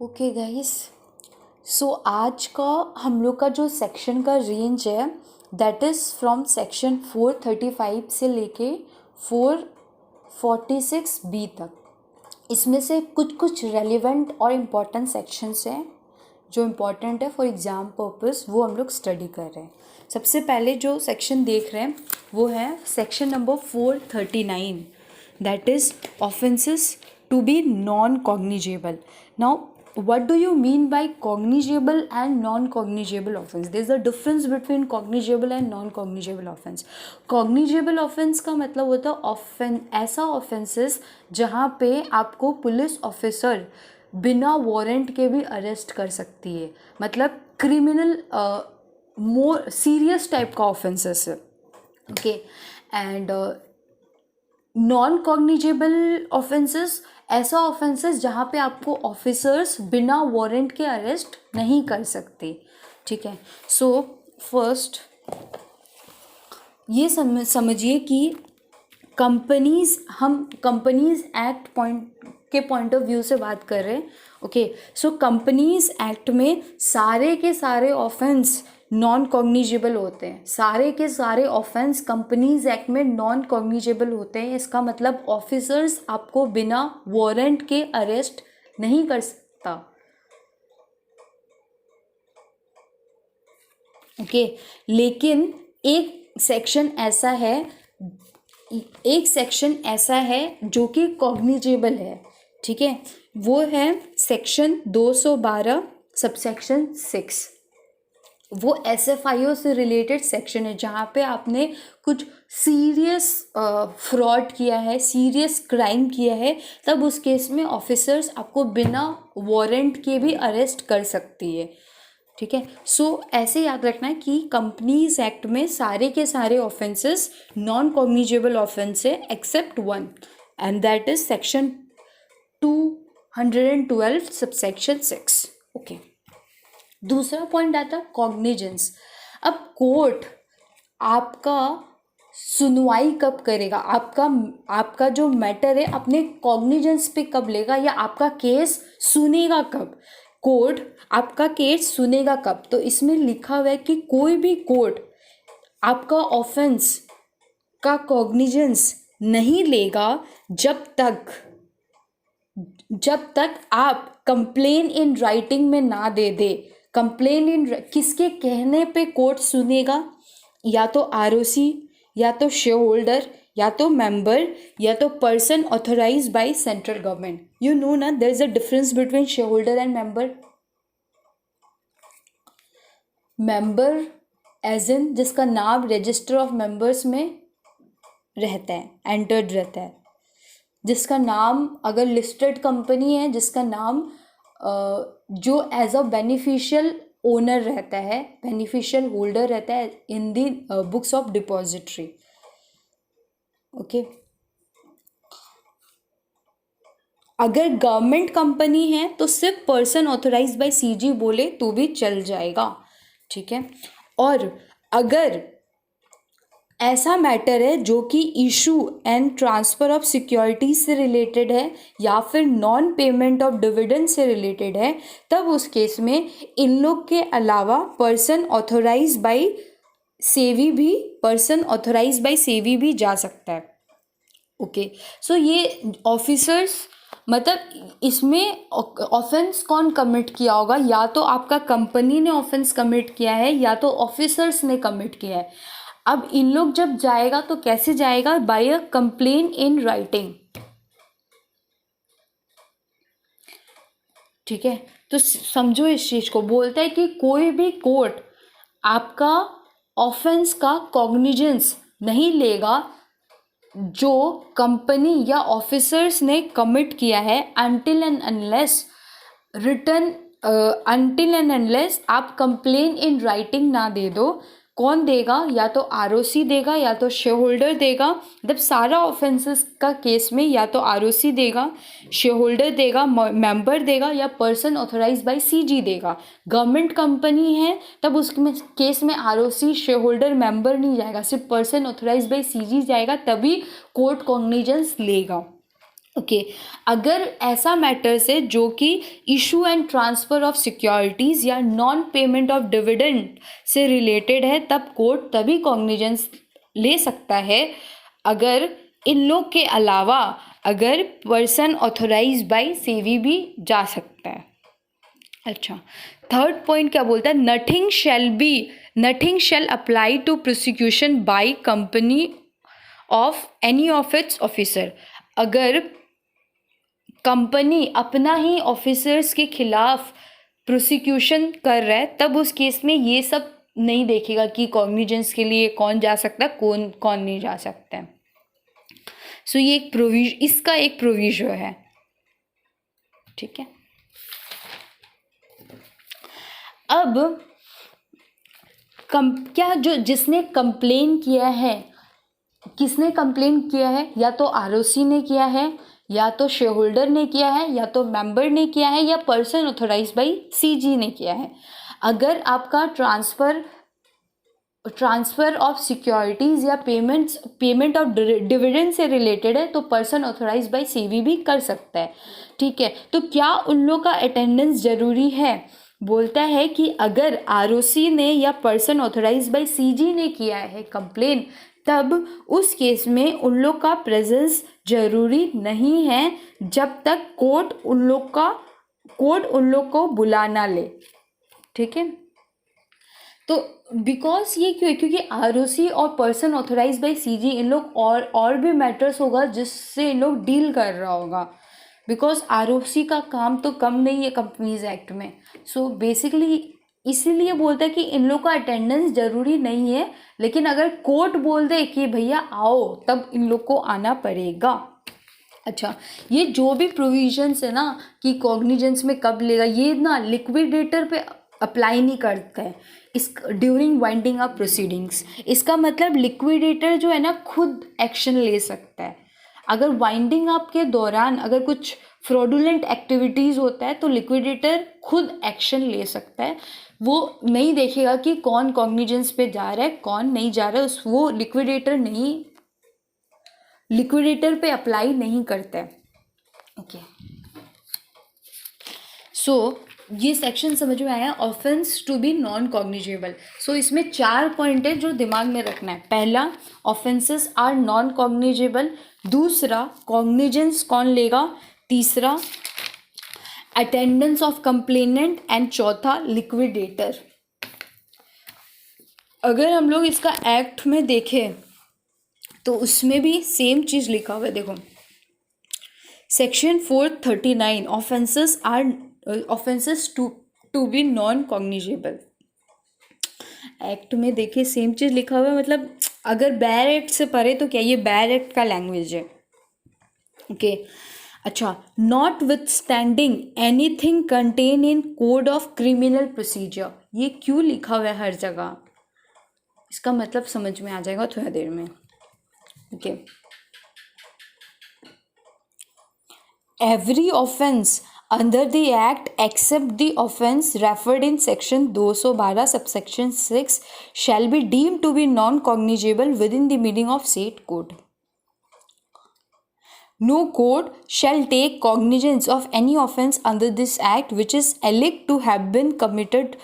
Okay guys, सो आज का हम लोग का जो सेक्शन का रेंज है दैट इज़ फ्रॉम सेक्शन 435 से लेके 446 बी तक। इसमें से कुछ कुछ रेलिवेंट और इम्पॉर्टेंट सेक्शंस हैं जो इम्पॉर्टेंट है फॉर एग्ज़ाम पर्पस, वो हम लोग स्टडी कर रहे हैं। सबसे पहले जो सेक्शन देख रहे हैं वो है section number 439 that is offences to be non cognizable. Now what do you mean by cognizable and non-cognizable offense? There is a difference between cognizable and non-cognizable offense. Cognizable offense का मतलब होता है ऐसा offenses जहाँ पे आपको police officer बिना warrant के भी अरेस्ट कर सकती है, मतलब क्रिमिनल मोर सीरियस टाइप का ऑफेंसेस है। Okay, and non cognizable offences ऐसा ऑफेंसेस जहाँ पे आपको ऑफिसर्स बिना वारंट के अरेस्ट नहीं कर सकते। ठीक है, सो फर्स्ट ये समझिए कि हम companies act point of view से बात कर रहे हैं। ओके, सो कंपनीज एक्ट में सारे के सारे ऑफेंस नॉन कॉग्निजेबल होते हैं। सारे के सारे ऑफेंस कंपनीज एक्ट में नॉन कॉग्निजेबल होते हैं। इसका मतलब ऑफिसर्स आपको बिना वारंट के अरेस्ट नहीं कर सकता। ओके, लेकिन एक सेक्शन ऐसा है जो कि कॉग्निजेबल है। ठीक है, वो है सेक्शन 212 सबसेक्शन 6। वो SFIO से रिलेटेड सेक्शन है जहाँ पे आपने कुछ सीरियस फ्रॉड किया है, सीरियस क्राइम किया है, तब उस केस में ऑफिसर्स आपको बिना वारंट के भी अरेस्ट कर सकती है। ठीक है, सो ऐसे याद रखना है कि कंपनीज एक्ट में सारे के सारे ऑफेंसेस नॉन कॉग्निजेबल ऑफेंस है except one, and that is section 212 subsection 6। Okay, दूसरा पॉइंट आता है कॉग्निजेंस। अब कोर्ट आपका सुनवाई कब करेगा, आपका जो मैटर है अपने कॉग्निजेंस पे कब लेगा, या आपका केस सुनेगा कब? कोर्ट आपका केस सुनेगा कब? तो इसमें लिखा हुआ है कि कोई भी कोर्ट आपका ऑफेंस का कॉग्निजेंस नहीं लेगा जब तक आप कंप्लेन इन राइटिंग में ना दे दे। कंप्लेन इन किसके कहने पे कोर्ट सुनेगा? या तो ROC, या तो शेयर होल्डर, या तो मेंबर, या तो person authorise by central government. You know ना, there is a difference between share holder and member. Member as in जिसका नाम रजिस्टर ऑफ मेंबर्स में रहता है, एंटर्ड रहता है, जिसका नाम, अगर लिस्टेड कंपनी है, जिसका नाम जो एज अ बेनिफिशियल ओनर रहता है, बेनिफिशियल होल्डर रहता है इन दी बुक्स ऑफ डिपॉजिटरी। ओके, अगर गवर्नमेंट कंपनी है तो सिर्फ पर्सन ऑथोराइज बाय CG बोले तो भी चल जाएगा। ठीक है, और अगर ऐसा मैटर है जो कि issue and transfer of security से रिलेटेड है, या फिर नॉन पेमेंट ऑफ डिविडेंड से रिलेटेड है, तब उस केस में इन लोग के अलावा पर्सन ऑथोराइज बाय सेवी भी जा सकता है। ओके, सो ये ऑफिसर्स, मतलब इसमें ऑफेंस कौन कमिट किया होगा? या तो आपका कंपनी ने ऑफेंस कमिट किया है, या तो ऑफिसर्स ने कमिट किया है। अब इन लोग जब जाएगा तो कैसे जाएगा? By a complaint in writing. ठीक है, तो समझो इस चीज को। बोलता है कि कोई भी कोर्ट आपका ऑफेंस का कॉग्निजेंस नहीं लेगा जो कंपनी या ऑफिसर्स ने कमिट किया है, अनटिल एंड अनलेस आप कंप्लेन इन राइटिंग ना दे दो। कौन देगा? या तो ROC देगा, या तो शेयर होल्डर देगा। जब सारा ऑफेंसेस का केस में या तो ROC देगा, शेयर होल्डर देगा, मेंबर देगा, या पर्सन ऑथोराइज बाय CG देगा। गवर्नमेंट कंपनी है तब उसमें केस में ROC, शेयर होल्डर, मेंबर नहीं जाएगा, सिर्फ पर्सन ऑथोराइज बाय CG जाएगा, तभी कोर्ट कॉग्निजेंस लेगा। ओके अगर ऐसा मैटर्स है जो कि issue and transfer of securities या नॉन पेमेंट ऑफ डिविडेंड से रिलेटेड है, तब कोर्ट तभी कॉग्निजेंस ले सकता है अगर इन लोग के अलावा अगर पर्सन ऑथोराइज बाय सेवी भी जा सकता है। अच्छा, थर्ड पॉइंट क्या बोलता है, nothing shall apply to prosecution by company of any of its officer. अगर कंपनी अपना ही ऑफिसर्स के खिलाफ प्रोसिक्यूशन कर रहा है, तब उस केस में ये सब नहीं देखेगा कि कॉग्निजेंस के लिए कौन जा सकता है, कौन नहीं जा सकता है। सो ये एक इसका एक प्रोविजन है, ठीक है। अब क्या जो जिसने कंप्लेन किया है, किसने कंप्लेन किया है, या तो आरओसी ने किया है, या तो शेयर होल्डर ने किया है, या तो मेंबर ने किया है, या पर्सन ऑथोराइज बाय सीजी ने किया है। अगर आपका ट्रांसफ़र ऑफ सिक्योरिटीज़ या पेमेंट ऑफ डिविडेंड से रिलेटेड है, तो पर्सन ऑथोराइज बाय सीवी भी कर सकता है, ठीक है। तो क्या उन लोग का अटेंडेंस ज़रूरी है? बोलता है कि अगर आरओसी ने या पर्सन ऑथोराइज बाय सीजी ने किया है कंप्लेन, तब उस केस में उन लोग का प्रेजेंस जरूरी नहीं है जब तक कोर्ट उन लोग को बुला ना ले, ठीक है। तो बिकॉज ये क्यों है, क्योंकि आरओसी और पर्सन ऑथोराइज बाय सीजी इन लोग और भी मैटर्स होगा जिससे इन लोग डील कर रहा होगा, बिकॉज आरओसी का काम तो कम नहीं है कंपनीज एक्ट में। सो बेसिकली इसीलिए बोलता है कि इन लोग का अटेंडेंस ज़रूरी नहीं है, लेकिन अगर कोर्ट बोल दे कि भैया आओ, तब इन लोग को आना पड़ेगा। अच्छा, ये जो भी प्रोविजंस है ना कि कॉग्निजेंस में कब लेगा, ये ना लिक्विडेटर पे अप्लाई नहीं करता है इस ड्यूरिंग वाइंडिंग अप प्रोसीडिंग्स। इसका मतलब लिक्विडेटर जो है ना खुद एक्शन ले सकता है। अगर वाइंडिंग अप के दौरान अगर कुछ फ्रॉडुलेंट एक्टिविटीज़ होता है तो लिक्विडेटर खुद एक्शन ले सकता है। वो नहीं देखेगा कि कौन कॉग्निजेंस पे जा रहा है कौन नहीं जा रहा है, वो लिक्विडेटर पे अप्लाई नहीं करता है, ओके। सो ये सेक्शन समझ में आया, offence to be non cognizable. So इसमें 4 पॉइंट है जो दिमाग में रखना है। पहला, ऑफेंसेस आर नॉन कॉग्निजेबल। दूसरा, कॉग्निजेंस कौन लेगा। तीसरा, अटेंडेंस ऑफ कंप्लेनेंट, एंड चौथा, लिक्विडेटर। अगर हम लोग इसका एक्ट में देखें तो उसमें भी सेम चीज़ लिखा हुआ है, देखो section 439, offences to be non cognizable. Act में देखिए सेम चीज़ लिखा हुआ है, मतलब अगर बैर एक्ट से पढ़े तो क्या ये बैर एक्ट का लैंग्वेज है, ओके। अच्छा, not with standing anything contain in code of criminal procedure, ये क्यों लिखा हुआ है हर जगह, इसका मतलब समझ में आ जाएगा थोड़ा देर में, okay. Every offence under the act except the offence referred in section 212 subsection 6 shall be deemed to be non-cognizable within the meaning of said code. No court shall take cognizance of any offence under this act which is alleged to have been committed.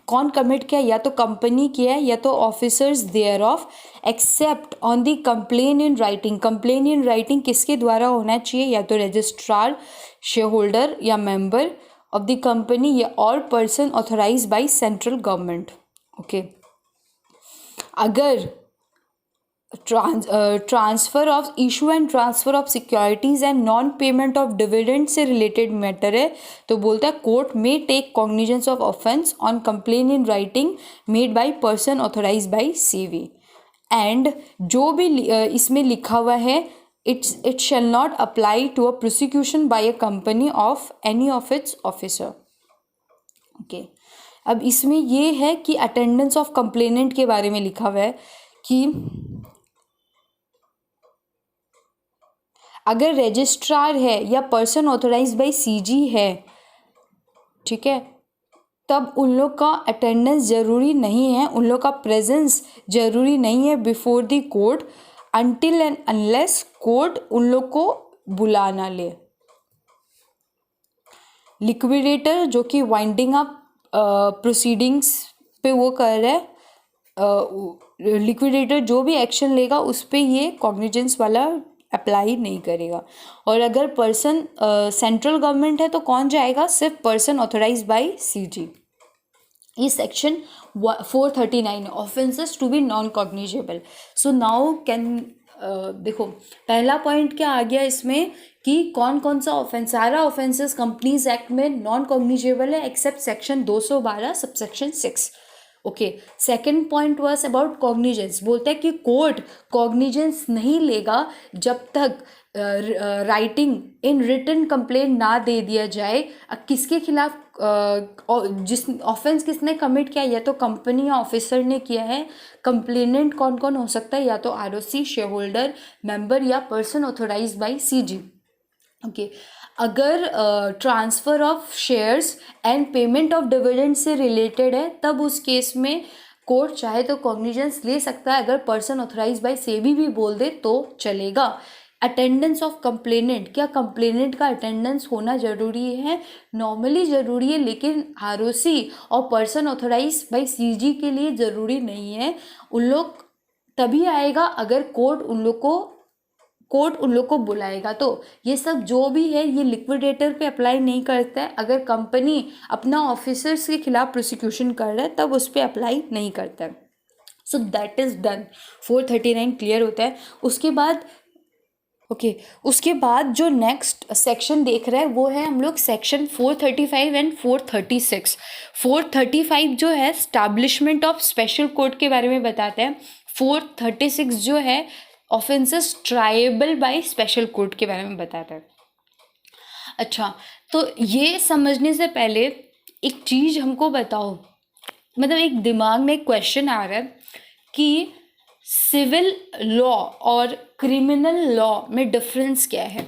कौन commit किया, या तो company किया है या तो officers there of, except on the complaint in writing. Complaint in writing किसके द्वारा होना चाहिए, या तो रजिस्ट्रार, शेयर होल्डर या मेंबर ऑफ द कंपनी, या और person authorise by central government, okay. अगर transfer of issue and transfer of securities and non payment of dividend से रिलेटेड मैटर है तो बोलता है कोर्ट में take cognizance of offence on complaint in writing made by person authorise by CV. And जो भी इसमें लिखा हुआ है it shall not apply to a prosecution by a company of any of its officer, okay. अब इसमें ये है कि अटेंडेंस ऑफ कंप्लेनेंट के बारे में लिखा हुआ है कि अगर रजिस्ट्रार है या पर्सन ऑथोराइज बाय सीजी है, ठीक है, तब उन लोग का अटेंडेंस ज़रूरी नहीं है, उन लोग का प्रेजेंस ज़रूरी नहीं है before the court until and unless court उन लोग को बुला ना ले। लिक्विडेटर जो कि वाइंडिंग अप प्रोसीडिंग्स पे वो कर रहा है, लिक्विडेटर जो भी एक्शन लेगा उस पे ये कॉग्निजेंस वाला अप्लाई नहीं करेगा। और अगर पर्सन सेंट्रल गवर्नमेंट है तो कौन जाएगा, सिर्फ पर्सन ऑथोराइज बाय सीजी। ये section 439 offences to be non cognizable. So now can देखो पहला पॉइंट क्या आ गया इसमें कि कौन कौन सा ऑफेंस, सारा ऑफेंसेस कंपनीज एक्ट में नॉन कॉग्निजेबल है except section 212 subsection 6। Okay, second point was about cognizance. बोलता है कि कोर्ट कॉग्निजेंस नहीं लेगा जब तक राइटिंग इन रिटन कंप्लेंट ना दे दिया जाए। किसके खिलाफ जिस ऑफेंस किसने कमिट किया, या तो कंपनी या ऑफिसर ने किया है। कंप्लेनेंट कौन कौन हो सकता है, या तो आरओसी, शेयर होल्डर, मेंबर या person authorise by CG. Okay, अगर transfer of shares and payment of dividend से रिलेटेड है तब उस केस में कोर्ट चाहे तो कॉग्निजेंस ले सकता है। अगर पर्सन ऑथोराइज बाय सेबी भी बोल दे तो चलेगा। अटेंडेंस ऑफ कंप्लेनेंट, क्या कंप्लेनेंट का अटेंडेंस होना ज़रूरी है? नॉर्मली ज़रूरी है, लेकिन आरओसी और पर्सन ऑथोराइज बाय सीजी के लिए ज़रूरी नहीं है। उन लोग तभी आएगा अगर कोर्ट उन लोग को बुलाएगा। तो ये सब जो भी है ये लिक्विडेटर पे अप्लाई नहीं करता है। अगर कंपनी अपना ऑफिसर्स के खिलाफ प्रोसिक्यूशन कर रहा है तब उस पर अप्लाई नहीं करता है। So that is done. 439 clear होता है। उसके बाद जो नेक्स्ट सेक्शन देख रहे हैं वो है हम लोग सेक्शन 435 एंड 436। 435 जो है स्टैब्लिशमेंट ऑफ स्पेशल कोर्ट के बारे में बताते हैं। 436 जो है offences tribal bye special court के बारे में बताता है। अच्छा, तो ये समझने से पहले एक चीज़ हमको बताओ, मतलब एक दिमाग में एक क्वेश्चन आ रहा है कि सिविल लॉ और क्रिमिनल लॉ में डिफरेंस क्या है।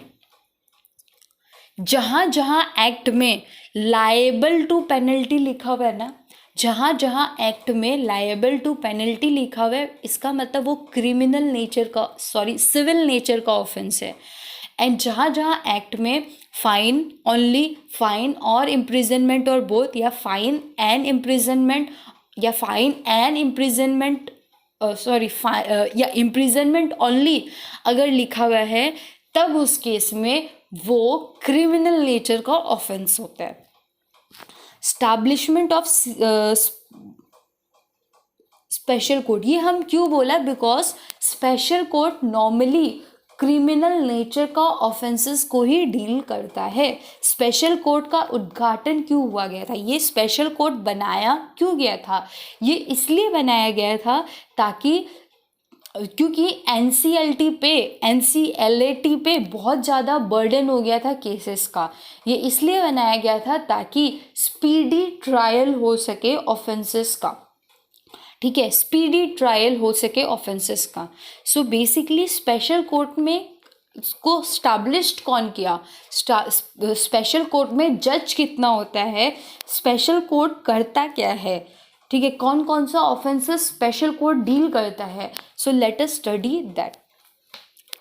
जहाँ जहाँ एक्ट में लायबल टू पेनल्टी लिखा हुआ है ना, जहाँ जहाँ एक्ट में लायबल टू पेनल्टी लिखा हुआ है इसका मतलब वो क्रिमिनल नेचर का सिविल नेचर का ऑफेंस है। एंड जहाँ जहाँ एक्ट में फाइन, ओनली फाइन और इम्प्रिजनमेंट और बोथ, या फाइन एंड इम्प्रिजनमेंट, या फाइन एंड इम्प्रिजनमेंट या इम्प्रिजनमेंट ओनली अगर लिखा हुआ है तब उस केस में वो क्रिमिनल नेचर का ऑफेंस होता है। स्टैब्लिशमेंट ऑफ स्पेशल कोर्ट, ये हम क्यों बोला, because special court normally criminal nature का ऑफेंसेस को ही डील करता है। स्पेशल कोर्ट का उद्घाटन क्यों हुआ गया था, ये स्पेशल कोर्ट बनाया क्यों गया था, ये इसलिए बनाया गया था ताकि क्योंकि एनसीएलएटी पे बहुत ज़्यादा बर्डन हो गया था केसेस का। ये इसलिए बनाया गया था ताकि स्पीडी ट्रायल हो सके ऑफेंसेस का। ठीक है, स्पीडी ट्रायल हो सके ऑफेंसेस का। सो बेसिकली स्पेशल कोर्ट में इसको स्टैब्लिश्ड कौन किया, स्पेशल कोर्ट में जज कितना होता है, स्पेशल कोर्ट करता क्या है, ठीक है, कौन कौन सा ऑफेंसेस स्पेशल कोर्ट डील करता है। So let us study that.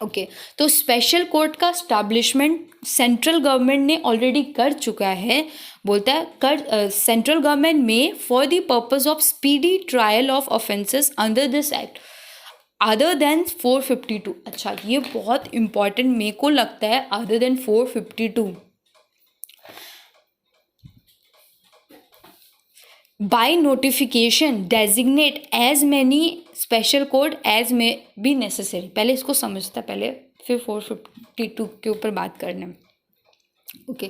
Okay, तो स्पेशल कोर्ट का स्टैब्लिशमेंट सेंट्रल गवर्नमेंट ने ऑलरेडी कर चुका है। बोलता है सेंट्रल गवर्नमेंट में for the purpose of speedy trial of offences under this act other than 452। अच्छा, ये बहुत इंपॉर्टेंट मेरे को लगता है, other than 452 by notification designate as many special court as may be necessary। पहले इसको समझता पहले, फिर 452 के ऊपर बात करने में। ओके,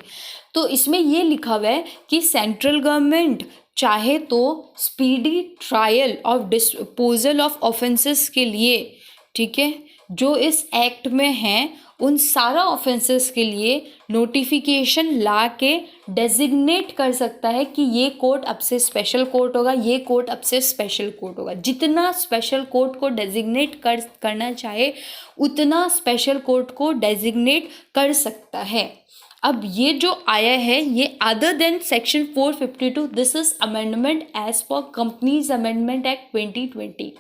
तो इसमें ये लिखा हुआ है कि सेंट्रल गवर्नमेंट चाहे तो speedy trial of disposal of offences के लिए, ठीक है, जो इस एक्ट में हैं उन सारा ऑफेंसेस के लिए नोटिफिकेशन ला के डेजिग्नेट कर सकता है कि ये कोर्ट अब से स्पेशल कोर्ट होगा, ये कोर्ट अब से स्पेशल कोर्ट होगा। जितना स्पेशल कोर्ट को डेजिग्नेट करना चाहे उतना स्पेशल कोर्ट को डेजिग्नेट कर सकता है। अब ये जो आया है ये other than section 452, this is amendment as per companies amendment act 2020।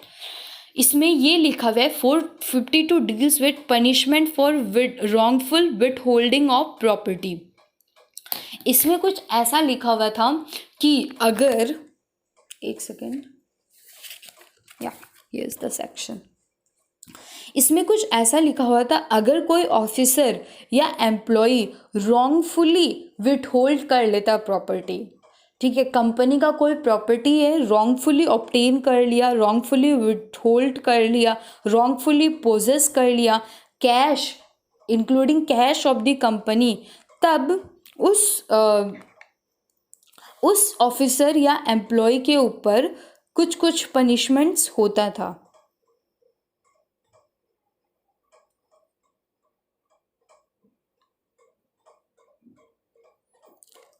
इसमें ये लिखा हुआ है 452 deals with punishment for wrongful with holding of property. इसमें कुछ ऐसा लिखा हुआ था कि अगर, एक सेकेंड, या हियर इज द सेक्शन, इसमें कुछ ऐसा लिखा हुआ था, अगर कोई ऑफिसर या एम्प्लॉय रॉन्गफुली विथहोल्ड कर लेता प्रॉपर्टी, ठीक है, कंपनी का कोई प्रॉपर्टी है, रॉन्गफुली ऑब्टेन कर लिया, रॉन्गफुली विथहोल्ड कर लिया, रॉन्गफुली पोजेस कर लिया, cash including cash of the company, तब उस ऑफिसर या एम्प्लॉय के ऊपर कुछ कुछ पनिशमेंट्स होता था।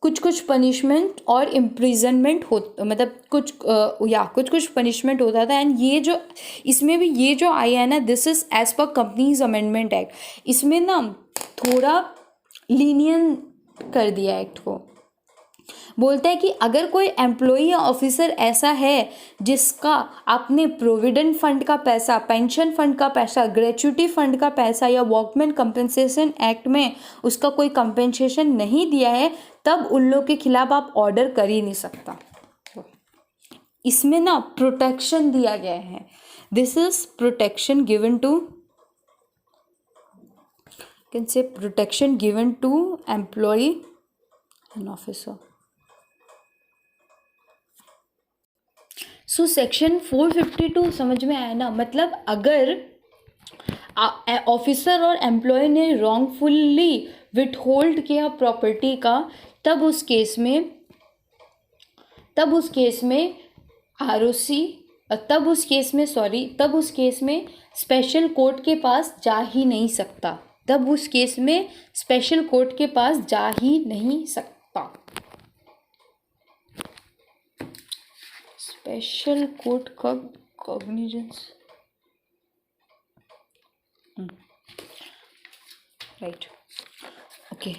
कुछ कुछ पनिशमेंट और इम्प्रिजनमेंट हो, मतलब कुछ पनिशमेंट होता था। एंड ये जो इसमें भी ये जो आया है ना, this is as per companies amendment act, इसमें ना थोड़ा लीनियंट कर दिया एक्ट को। बोलता है कि अगर कोई एम्प्लॉय या ऑफिसर ऐसा है जिसका आपने प्रोविडेंट फंड का पैसा, पेंशन फंड का पैसा, ग्रेच्युटी फंड का पैसा या वर्कमैन कंपनसेशन एक्ट में उसका कोई कंपनसेशन नहीं दिया है, तब उन लोग के खिलाफ आप ऑर्डर कर ही नहीं सकता। इसमें ना प्रोटेक्शन दिया गया है, this is protection given to, can से protection given to employ and officer. So section 452 समझ में आया ना, मतलब अगर ऑफिसर और एम्प्लॉय ने रॉन्गफुली विथहोल्ड किया प्रॉपर्टी का, तब उस केस में आरओसी, तब उस केस में स्पेशल कोर्ट के पास जा ही नहीं सकता, तब उस केस में स्पेशल कोर्ट के पास जा ही नहीं सकता। स्पेशल कोर्ट का कॉग्निजेंस, राइट, ओके।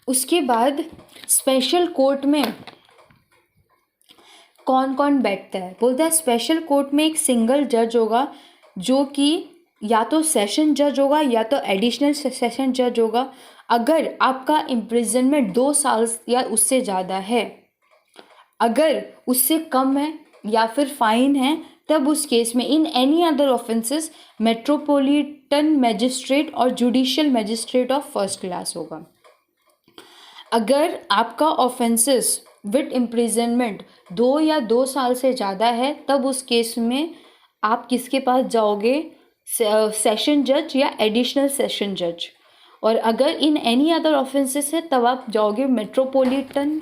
उसके बाद स्पेशल कोर्ट में कौन कौन बैठता है, बोलता है स्पेशल कोर्ट में एक सिंगल जज होगा, जो कि या तो सेशन जज होगा या तो एडिशनल सेशन जज होगा। अगर आपका इम्प्रिजनमेंट 2 साल या उससे ज़्यादा है, अगर उससे कम है या फिर फाइन है, तब उस केस में in any other offences metropolitan magistrate और judicial magistrate of first class होगा। अगर आपका ऑफेंसेस विद इम्प्रिजनमेंट 2 या 2 साल से ज़्यादा है, तब उस केस में आप किसके पास जाओगे, सेशन जज या एडिशनल सेशन जज। और अगर इन एनी अदर ऑफेंसेस है, तब आप जाओगे मेट्रोपॉलिटन।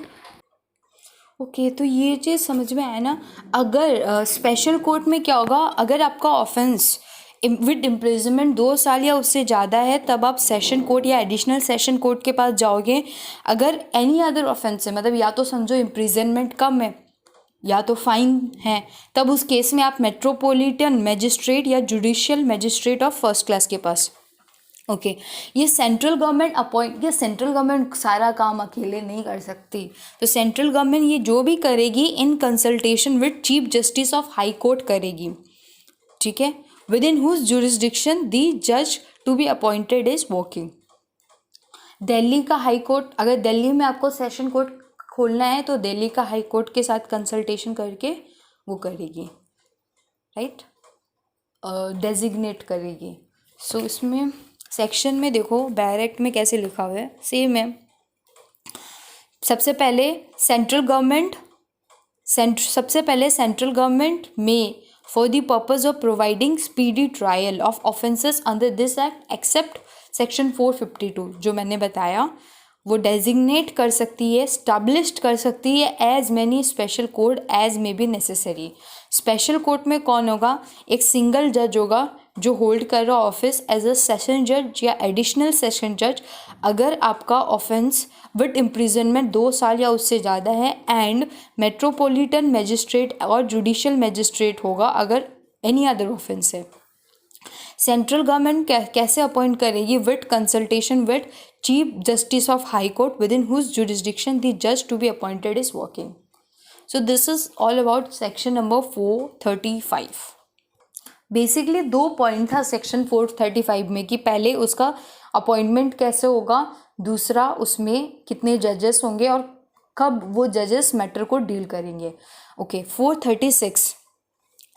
ओके, तो ये चीज़ समझ में आया ना। अगर स्पेशल कोर्ट में क्या होगा, अगर आपका ऑफेंस विद इम्प्रिजनमेंट 2 साल या उससे ज़्यादा है, तब आप सेशन कोर्ट या एडिशनल सेशन कोर्ट के पास जाओगे। अगर एनी अदर ऑफेंस है, मतलब या तो समझो इम्प्रिजनमेंट कम है या तो फाइन है, तब उस केस में आप मेट्रोपॉलिटन मैजिस्ट्रेट या judicial magistrate of first class के पास। ओके, ये सेंट्रल गवर्नमेंट सेंट्रल गवर्नमेंट सारा काम अकेले नहीं कर सकती, तो सेंट्रल गवर्नमेंट ये जो भी करेगी in consultation with chief justice of high court करेगी, ठीक है, within whose jurisdiction the जज to be appointed is working. Delhi का हाई कोर्ट, अगर दिल्ली में आपको सेशन कोर्ट खोलना है, तो दिल्ली का हाई कोर्ट के साथ कंसल्टेशन करके वो करेगी, राइट, डेजिग्नेट करेगी। सो इसमें सेक्शन में देखो डायरेक्ट में कैसे लिखा हुआ है, सेम है। सबसे पहले सेंट्रल गवर्नमेंट में for the purpose of providing speedy trial of offences under this act except section 452 जो मैंने बताया, वो डेजिग्नेट कर सकती है, स्टैब्लिश्ड कर सकती है as many special court as may be necessary. Special court में कौन होगा, एक सिंगल जज होगा जो होल्ड कर रहा ऑफिस एज अ सेशन जज या एडिशनल सेशन जज। अगर आपका ऑफेंस विद इम्प्रिजनमेंट 2 साल या उससे ज़्यादा है, एंड मेट्रोपॉलिटन मैजिस्ट्रेट और जुडिशियल मैजिस्ट्रेट होगा अगर एनी अदर ऑफेंस है। सेंट्रल गवर्नमेंट कैसे अपॉइंट करेगी, with consultation with chief justice of high court within whose jurisdiction the जज to be appointed is working. So this is all about section number 435. Basically 2 point था section 435 में कि पहले उसका appointment कैसे होगा, दूसरा उसमें कितने जजेस होंगे और कब वो जजेस मैटर को डील करेंगे। Okay 436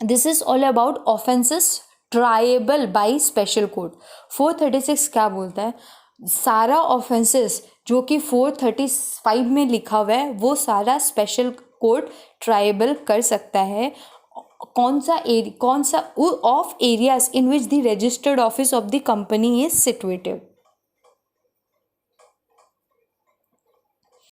this is all about offences triable by special court. 436 क्या बोलता है, सारा ऑफेंसेस जो कि 435 में लिखा हुआ है वो सारा स्पेशल कोर्ट ट्राएबल कर सकता है। कौन सा of areas in which the registered office of the company is situated.